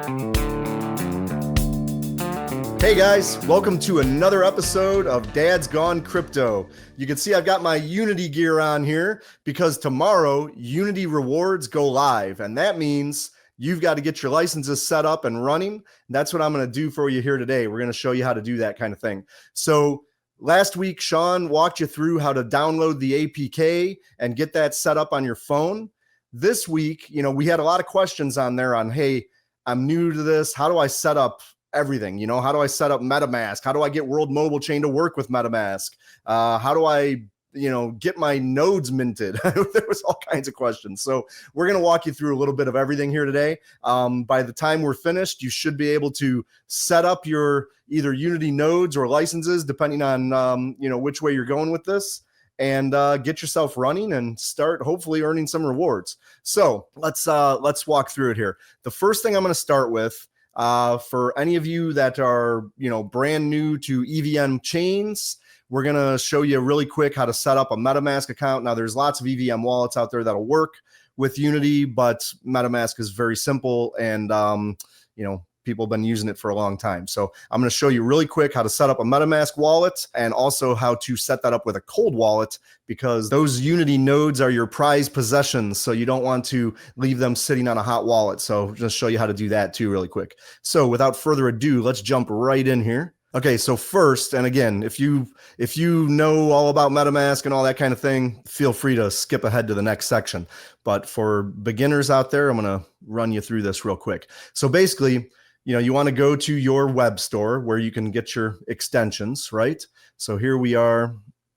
Hey guys, welcome to another episode of Dad's Gone Crypto. You can see I've got my Unity gear on here because tomorrow Unity rewards go live, and that means you've got to get your licenses set up and running. That's what I'm going to do for you here today. We're going to show you how to do that kind of thing. So last week, Sean walked you through how to download the APK and get that set up on your phone. This week, we had a lot of questions on there on, hey, I'm new to this. How do I set up everything? How do I set up MetaMask? How do I get World Mobile Chain to work with MetaMask? How do I, get my nodes minted? There was all kinds of questions. So we're going to walk you through a little bit of everything here today. By the time we're finished, you should be able to set up your either Unity nodes or licenses, depending on, which way you're going with this, and get yourself running and start hopefully earning some rewards. So let's walk through it here. The first thing I'm going to start with, for any of you that are, brand new to EVM chains, we're going to show you really quick how to set up a MetaMask account. Now, there's lots of EVM wallets out there that'll work with Unity, but MetaMask is very simple, and, people have been using it for a long time. So I'm going to show you really quick how to set up a MetaMask wallet and also how to set that up with a cold wallet, because those Unity nodes are your prized possessions. So you don't want to leave them sitting on a hot wallet. So just show you how to do that too really quick. So without further ado, let's jump right in here. Okay, so first, and again, if you know all about MetaMask and all that kind of thing, feel free to skip ahead to the next section. But for beginners out there, I'm going to run you through this real quick. So basically, you want to go to your web store where you can get your extensions, right? So here we are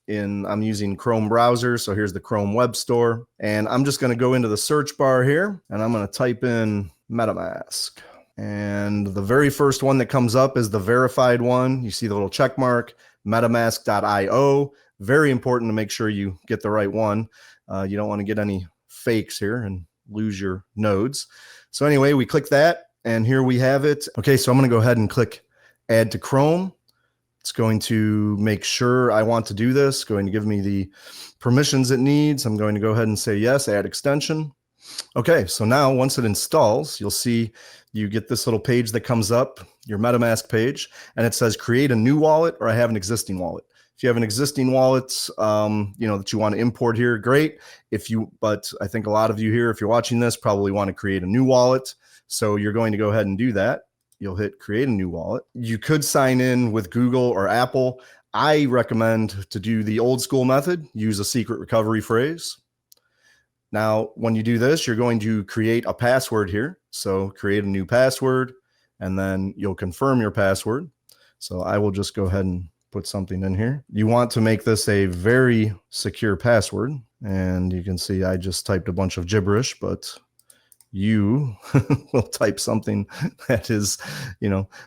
I'm using Chrome browser. So here's the Chrome web store, and I'm just going to go into the search bar here, and I'm going to type in MetaMask. And the very first one that comes up is the verified one. You see the little check mark, metamask.io. Very important to make sure you get the right one. You don't want to get any fakes here and lose your nodes. So anyway, we click that. And here we have it. Okay, so I'm going to go ahead and click Add to Chrome. It's going to make sure I want to do this, going to give me the permissions it needs. I'm going to go ahead and say yes, add extension. Okay, so now once it installs, you'll see you get this little page that comes up, your MetaMask page, and it says create a new wallet, or I have an existing wallet. If you have an existing wallet, that you want to import here, great. But I think a lot of you here, if you're watching this, probably want to create a new wallet. So you're going to go ahead and do that. You'll hit create a new wallet. You could sign in with Google or Apple. I recommend to do the old school method, use a secret recovery phrase. Now, when you do this, you're going to create a password here. So create a new password, and then you'll confirm your password. So I will just go ahead and put something in here. You want to make this a very secure password. And you can see I just typed a bunch of gibberish, but you will type something that is,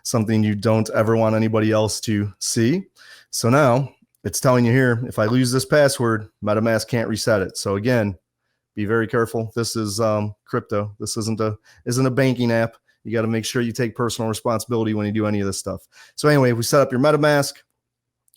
something you don't ever want anybody else to see. So now it's telling you here, if I lose this password, MetaMask can't reset it. So again, be very careful. This is crypto. This isn't a banking app. You got to make sure you take personal responsibility when you do any of this stuff. So anyway, we set up your MetaMask.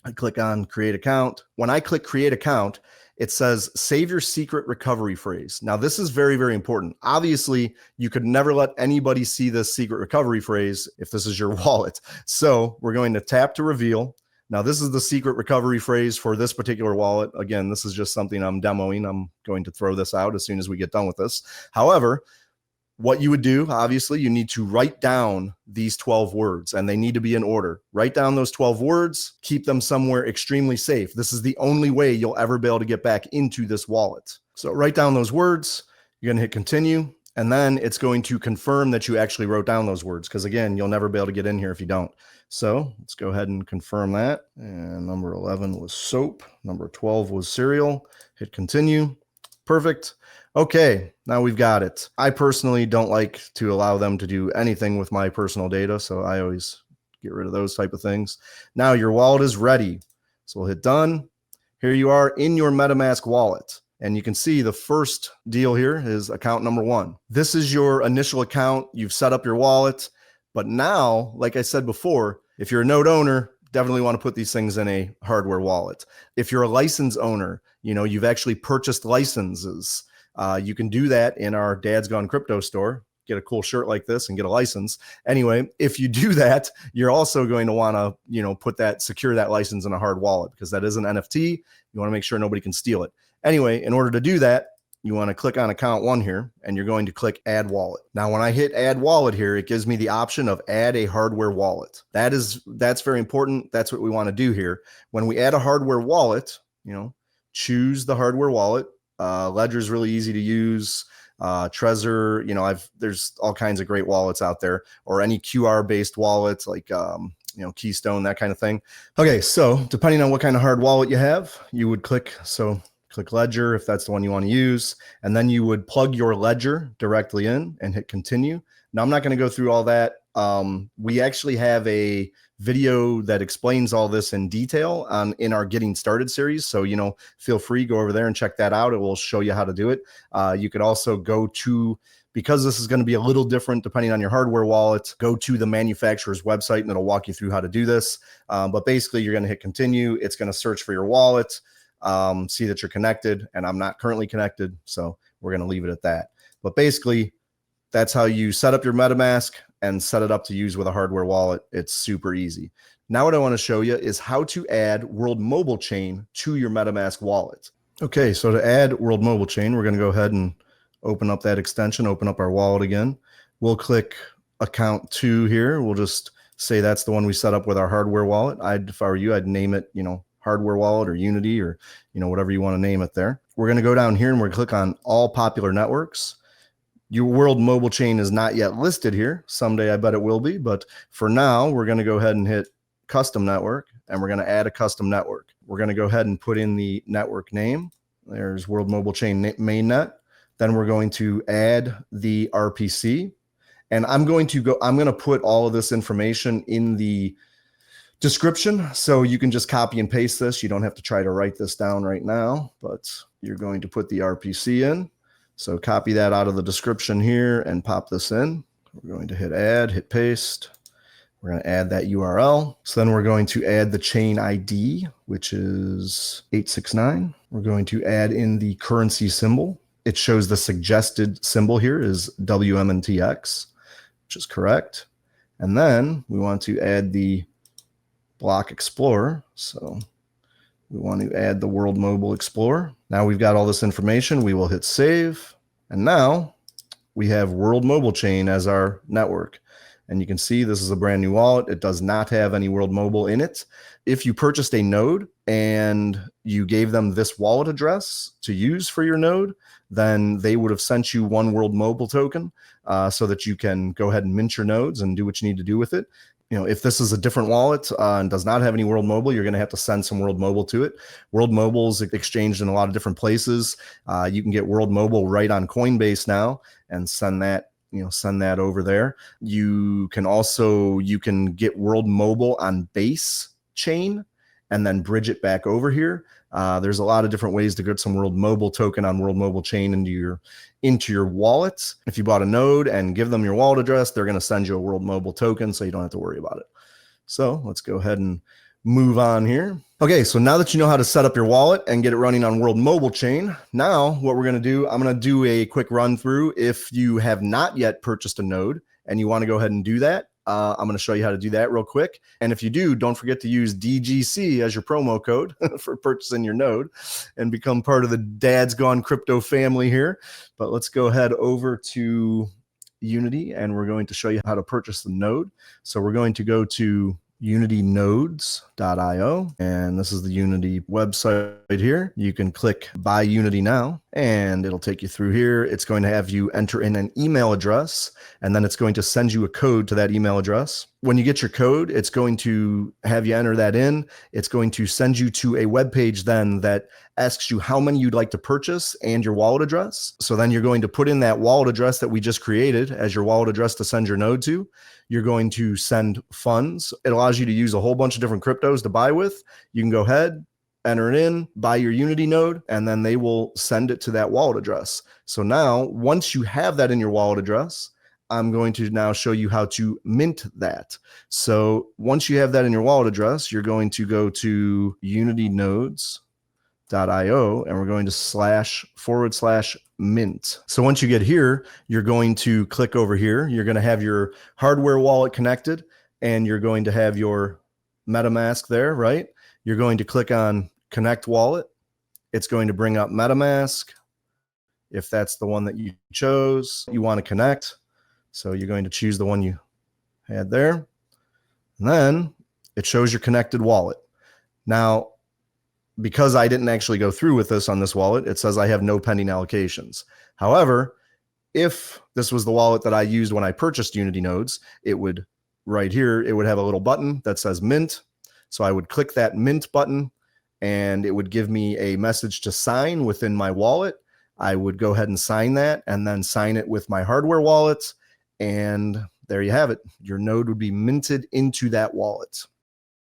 I click on create account. When I click create account, it says save your secret recovery phrase. Now, this is very, very important. Obviously, you could never let anybody see this secret recovery phrase if this is your wallet. So we're going to tap to reveal. Now, this is the secret recovery phrase for this particular wallet. Again, this is just something I'm demoing. I'm going to throw this out as soon as we get done with this. However, what you would do, obviously, you need to write down these 12 words, and they need to be in order. Write down those 12 words, keep them somewhere extremely safe. This is the only way you'll ever be able to get back into this wallet. So write down those words, you're going to hit continue, and then it's going to confirm that you actually wrote down those words, because again, you'll never be able to get in here if you don't. So let's go ahead and confirm that. And number 11 was soap. Number 12 was cereal. Hit continue. Perfect. Okay, now we've got it. I personally don't like to allow them to do anything with my personal data, so I always get rid of those type of things. Now your wallet is ready. So we'll hit done. Here you are in your MetaMask wallet. And you can see the first deal here is account number 1. This is your initial account. You've set up your wallet. But now, like I said before, if you're a node owner, definitely want to put these things in a hardware wallet. If you're a license owner, you've actually purchased licenses. You can do that in our Dad's Gone Crypto store. get a cool shirt like this and get a license. Anyway, if you do that, you're also going to want to, secure that license in a hard wallet, because that is an NFT. You want to make sure nobody can steal it. Anyway, in order to do that, you want to click on account 1 here, and you're going to click add wallet. Now, when I hit add wallet here, it gives me the option of add a hardware wallet. That's very important. That's what we want to do here. When we add a hardware wallet, choose the hardware wallet. Ledger is really easy to use. Trezor, there's all kinds of great wallets out there, or any QR based wallets like, Keystone, that kind of thing. Okay. So depending on what kind of hard wallet you have, you would click Ledger if that's the one you want to use, and then you would plug your Ledger directly in and hit continue. Now, I'm not going to go through all that. We actually have a video that explains all this in detail in our Getting Started series. So, feel free, go over there and check that out. It will show you how to do it. You could also go to, because this is going to be a little different depending on your hardware wallet, go to the manufacturer's website and it'll walk you through how to do this. But basically, you're going to hit continue. It's going to search for your wallet. See that you're connected, and I'm not currently connected, so we're going to leave it at that. But basically, that's how you set up your MetaMask and set it up to use with a hardware wallet. It's super easy. Now what I want to show you is how to add World Mobile Chain to your MetaMask wallet. Okay, so to add World Mobile Chain, we're going to go ahead and open up that extension, open up our wallet again. We'll click account 2 here. We'll just say that's the one we set up with our hardware wallet. If I were you, I'd name it, hardware wallet or Unity, or whatever you want to name it there. We're going to go down here and we're going to click on all popular networks. Your World Mobile Chain is not yet listed here. Someday I bet it will be, but for now we're going to go ahead and hit custom network, and we're going to add a custom network. We're going to go ahead and put in the network name. There's World Mobile Chain mainnet. Then we're going to add the RPC, and I'm going to put all of this information in the description, so you can just copy and paste this. You don't have to try to write this down right now, but you're going to put the RPC in. So copy that out of the description here and pop this in. We're going to hit add, hit paste. We're going to add that URL. So then we're going to add the chain ID, which is 869. We're going to add in the currency symbol. It shows the suggested symbol here is WMNTX, which is correct. And then we want to add the block explorer. So we want to add the World Mobile Explorer. Now we've got all this information. We will hit save. And now we have World Mobile Chain as our network. And you can see this is a brand new wallet. It does not have any World Mobile in it. If you purchased a node and you gave them this wallet address to use for your node, then they would have sent you one World Mobile token so that you can go ahead and mint your nodes and do what you need to do with it. If this is a different wallet and does not have any World Mobile, you're going to have to send some World Mobile to it. World Mobile is exchanged in a lot of different places. You can get World Mobile right on Coinbase now and send that over there. You can get World Mobile on Base Chain and then bridge it back over here. There's a lot of different ways to get some World Mobile token on World Mobile Chain into your wallet. If you bought a node and give them your wallet address, they're going to send you a World Mobile token, so you don't have to worry about it. So let's go ahead and move on here. Okay, so now that you know how to set up your wallet and get it running on World Mobile Chain, now what we're going to do, I'm going to do a quick run through. If you have not yet purchased a node and you want to go ahead and do that, I'm going to show you how to do that real quick. And if you do, don't forget to use DGC as your promo code for purchasing your node and become part of the Dad's Gone Crypto family here. But let's go ahead over to Unity and we're going to show you how to purchase the node. So we're going to go to unitynodes.io, and this is the Unity website here. You can click buy Unity now and it'll take you through here. It's going to have you enter in an email address, and then it's going to send you a code to that email address. When you get your code, it's going to have you enter that in. It's going to send you to a web page then that asks you how many you'd like to purchase and your wallet address. So then you're going to put in that wallet address that we just created as your wallet address to send your node to. You're going to send funds. It allows you to use a whole bunch of different cryptos to buy with. You can go ahead, enter it in, buy your Unity node, and then they will send it to that wallet address. So now, once you have that in your wallet address, I'm going to now show you how to mint that. So once you have that in your wallet address, you're going to go to unitynodes.io, .io, and we're going to //mint. So once you get here, you're going to click over here. You're going to have your hardware wallet connected, and you're going to have your MetaMask there, right? You're going to click on Connect Wallet. It's going to bring up MetaMask. If that's the one that you chose, you want to connect. So you're going to choose the one you had there. And then it shows your connected wallet. Now, because I didn't actually go through with this on this wallet, it says I have no pending allocations. However, if this was the wallet that I used when I purchased Unity nodes, it would, right here, it would have a little button that says Mint. So I would click that Mint button, and it would give me a message to sign within my wallet. I would go ahead and sign that, and then sign it with my hardware wallet. And there you have it. Your node would be minted into that wallet.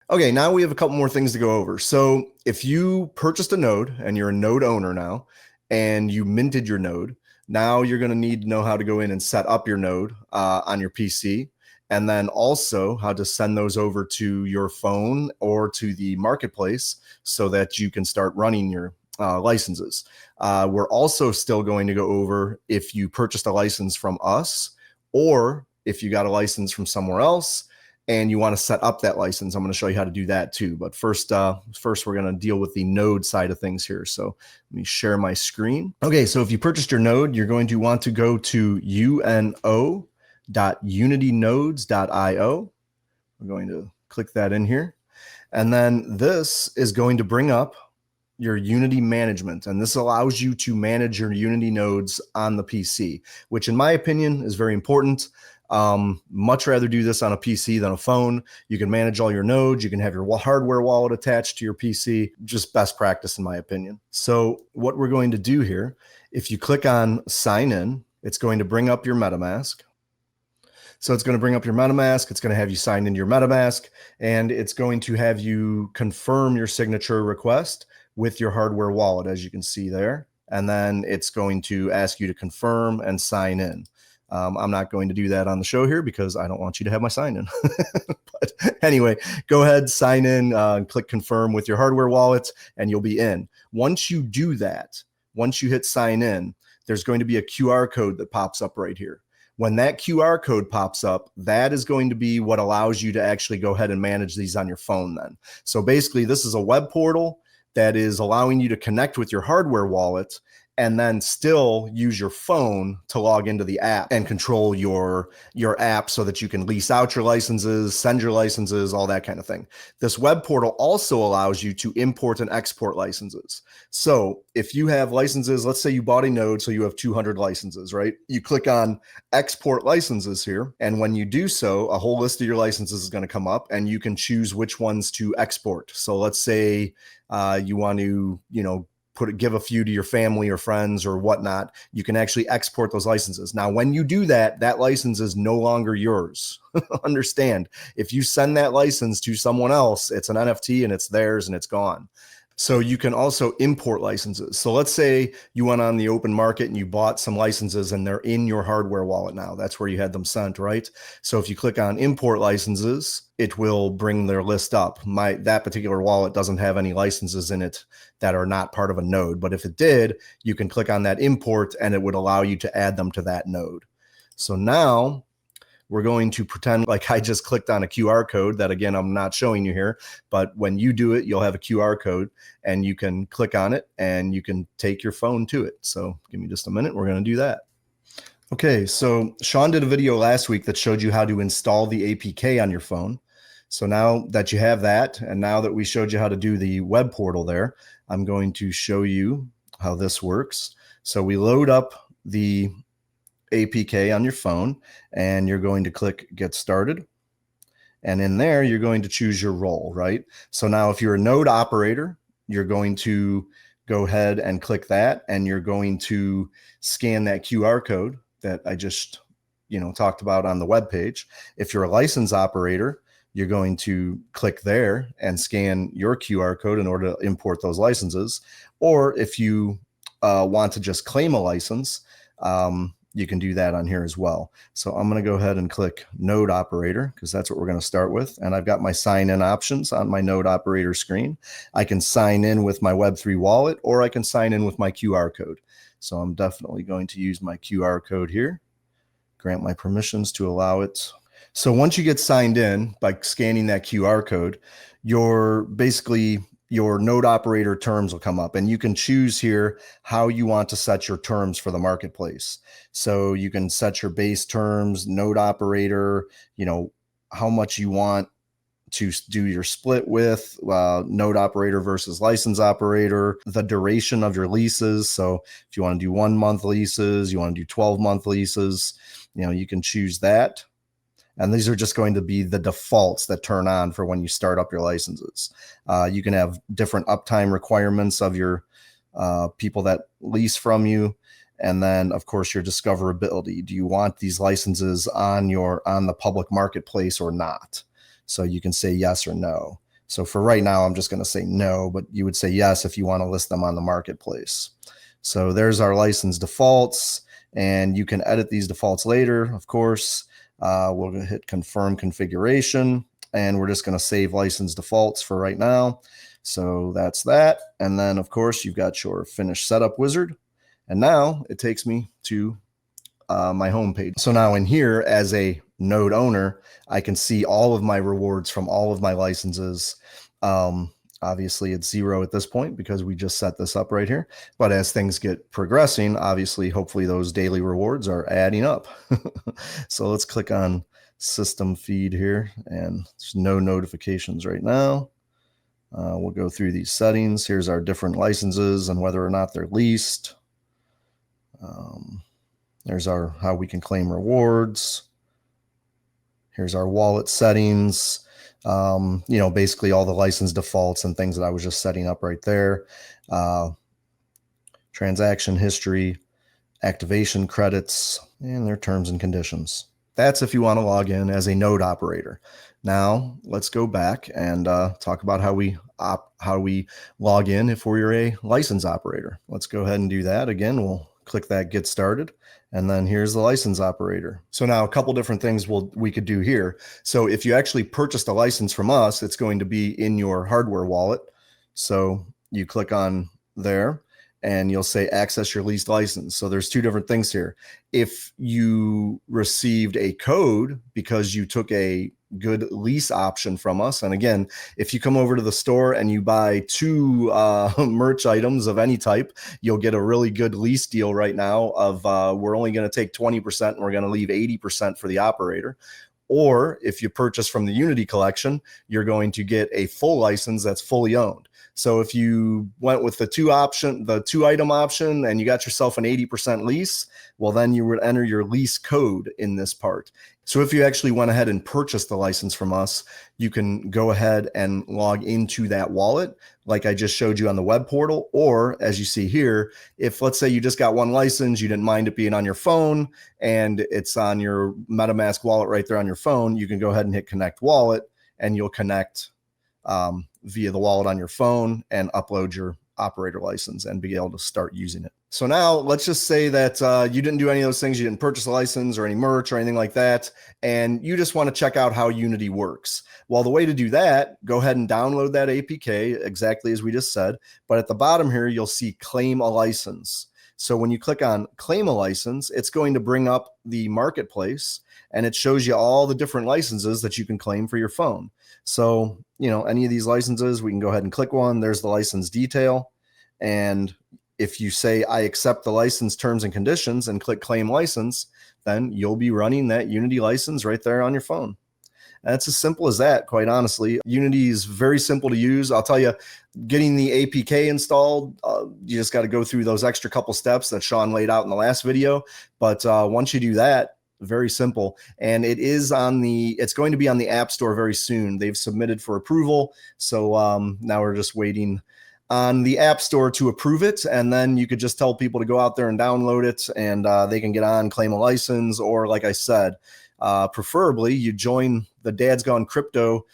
Okay, now we have a couple more things to go over. So if you purchased a node and you're a node owner now, and you minted your node, now you're going to need to know how to go in and set up your node on your PC, and then also how to send those over to your phone or to the marketplace so that you can start running your licenses. We're also still going to go over if you purchased a license from us, or if you got a license from somewhere else and you want to set up that license. I'm going to show you how to do that too. But first we're going to deal with the node side of things here. So let me share my screen. Okay, so if you purchased your node, you're going to want to go to uno.unitynodes.io. We're going to click that in here. And then this is going to bring up your Unity management. And this allows you to manage your Unity nodes on the PC, which in my opinion is very important. Much rather do this on a PC than a phone. You can manage all your nodes. You can have your hardware wallet attached to your PC. Just best practice in my opinion. So what we're going to do here, if you click on sign in, it's going to bring up your MetaMask. So it's going to bring up your MetaMask. It's going to have you sign into your MetaMask, and it's going to have you confirm your signature request with your hardware wallet, as you can see there. And then it's going to ask you to confirm and sign in. I'm not going to do that on the show here because I don't want you to have my sign in. But anyway, go ahead, sign in, click confirm with your hardware wallet, and you'll be in. Once you do that, once you hit sign in, there's going to be a QR code that pops up right here. When that QR code pops up, that is going to be what allows you to actually go ahead and manage these on your phone then. So basically, this is a web portal that is allowing you to connect with your hardware wallet and then still use your phone to log into the app and control your app so that you can lease out your licenses, send your licenses, all that kind of thing. This web portal also allows you to import and export licenses. So if you have licenses, let's say you bought a node, so you have 200 licenses, right? You click on export licenses here. And when you do so, a whole list of your licenses is going to come up, and you can choose which ones to export. So let's say you want to, give a few to your family or friends or whatnot. You can actually export those licenses. Now, when you do that, that license is no longer yours. Understand, if you send that license to someone else, it's an NFT and it's theirs and it's gone. So you can also import licenses. So let's say you went on the open market and you bought some licenses and they're in your hardware wallet now. That's where you had them sent, right? So if you click on import licenses, it will bring their list up. That particular wallet doesn't have any licenses in it that are not part of a node. But if it did, you can click on that import and it would allow you to add them to that node. So now we're going to pretend like I just clicked on a QR code that, again, I'm not showing you here, but when you do it, you'll have a QR code and you can click on it and you can take your phone to it. So give me just a minute. We're going to do that. Okay, so Sean did a video last week that showed you how to install the APK on your phone. So now that you have that, and now that we showed you how to do the web portal there, I'm going to show you how this works. So we load up the APK on your phone, and you're going to click get started. And in there, you're going to choose your role, right? So now if you're a node operator, you're going to go ahead and click that, and you're going to scan that QR code that I just, talked about on the web page. If you're a license operator, you're going to click there and scan your QR code in order to import those licenses. Or if you want to just claim a license, you can do that on here as well. So I'm going to go ahead and click Node Operator because that's what we're going to start with. And I've got my sign in options on my Node Operator screen. I can sign in with my Web3 wallet, or I can sign in with my QR code. So I'm definitely going to use my QR code here, grant my permissions to allow it. So once you get signed in by scanning that QR code, your Node Operator terms will come up, and you can choose here how you want to set your terms for the marketplace. So you can set your base terms, Node Operator, how much you want to do your split with, Node Operator versus license operator, the duration of your leases. So if you want to do 1 month leases, you want to do 12-month leases, you can choose that. And these are just going to be the defaults that turn on for when you start up your licenses. You can have different uptime requirements of your people that lease from you. And then, of course, your discoverability. Do you want these licenses on the public marketplace or not? So you can say yes or no. So for right now, I'm just going to say no, but you would say yes if you want to list them on the marketplace. So there's our license defaults, and you can edit these defaults later, of course. We'll hit confirm configuration, and we're just going to save license defaults for right now. So that's that. And then, of course, you've got your finish setup wizard. And now it takes me to my home page. So now in here, as a node owner, I can see all of my rewards from all of my licenses. Obviously, it's 0 at this point because we just set this up right here. But as things get progressing, obviously, hopefully those daily rewards are adding up. So let's click on system feed here, and there's no notifications right now. We'll go through these settings. Here's our different licenses and whether or not they're leased. There's how we can claim rewards. Here's our wallet settings. Basically all the license defaults and things that I was just setting up right there. Transaction history, activation credits, and their terms and conditions. That's if you want to log in as a node operator. Now let's go back and talk about how we log in if we're a license operator. Let's go ahead and do that. Again, we'll click that get started, and then here's the license operator. So now a couple different things we could do here. So if you actually purchased a license from us, it's going to be in your hardware wallet. So you click on there and you'll say access your leased license. So there's two different things here. If you received a code because you took a good lease option from us, and again, if you come over to the store and you buy 2 merch items of any type, you'll get a really good lease deal right now of we're only going to take 20% and we're going to leave 80% for the operator. Or if you purchase from the Unity collection, you're going to get a full license that's fully owned. So if you went with the 2 item option and you got yourself an 80% lease, well, then you would enter your lease code in this part. So if you actually went ahead and purchased the license from us, you can go ahead and log into that wallet like I just showed you on the web portal. Or as you see here, if let's say you just got 1 license, you didn't mind it being on your phone and it's on your MetaMask wallet right there on your phone, you can go ahead and hit connect wallet and you'll connect via the wallet on your phone and upload your operator license and be able to start using it. So now let's just say that you didn't do any of those things. You didn't purchase a license or any merch or anything like that, and you just want to check out how Unity works. Well, the way to do that, go ahead and download that APK exactly as we just said. But at the bottom here, you'll see claim a license. So when you click on claim a license, it's going to bring up the marketplace and it shows you all the different licenses that you can claim for your phone. So, any of these licenses, we can go ahead and click one. There's the license detail. And if you say, I accept the license terms and conditions and click claim license, then you'll be running that Unity license right there on your phone. And it's as simple as that, quite honestly. Unity is very simple to use. I'll tell you, getting the APK installed, you just got to go through those extra couple steps that Sean laid out in the last video. But once you do that, very simple. And it's going to be on the App Store very soon. They've submitted for approval. So now we're just waiting on the App Store to approve it. And then you could just tell people to go out there and download it and they can get on, claim a license, or like I said, preferably you join the Dad's Gone Crypto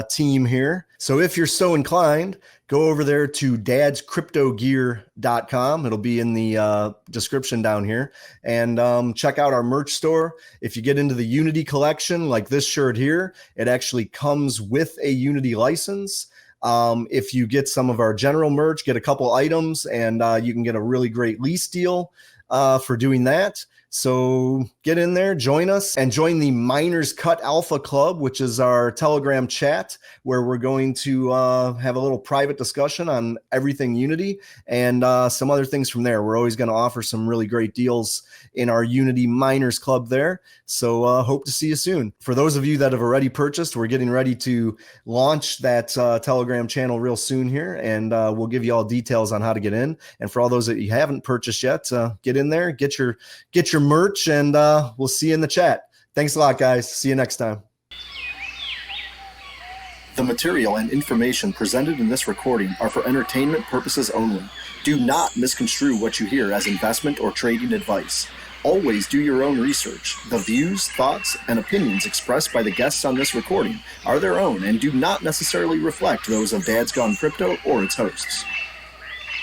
team here. So if you're so inclined, go over there to dadscryptogear.com. It'll be in the description down here, and check out our merch store. If you get into the Unity collection, like this shirt here, it actually comes with a Unity license. If you get some of our general merch, get a couple items, and you can get a really great lease deal for doing that. So get in there, join us, and join the Miners Cut Alpha Club, which is our Telegram chat, where we're going to have a little private discussion on everything Unity and some other things from there. We're always going to offer some really great deals in our Unity Miners Club there. So hope to see you soon. For those of you that have already purchased, we're getting ready to launch that Telegram channel real soon here, and we'll give you all details on how to get in. And for all those that you haven't purchased yet, get in there, get your merch, and we'll see you in the chat. Thanks a lot, guys. See you next time. The material and information presented in this recording are for entertainment purposes only. Do not misconstrue what you hear as investment or trading advice. Always do your own research. The views, thoughts, and opinions expressed by the guests on this recording are their own and do not necessarily reflect those of Dad's Gone Crypto or its hosts.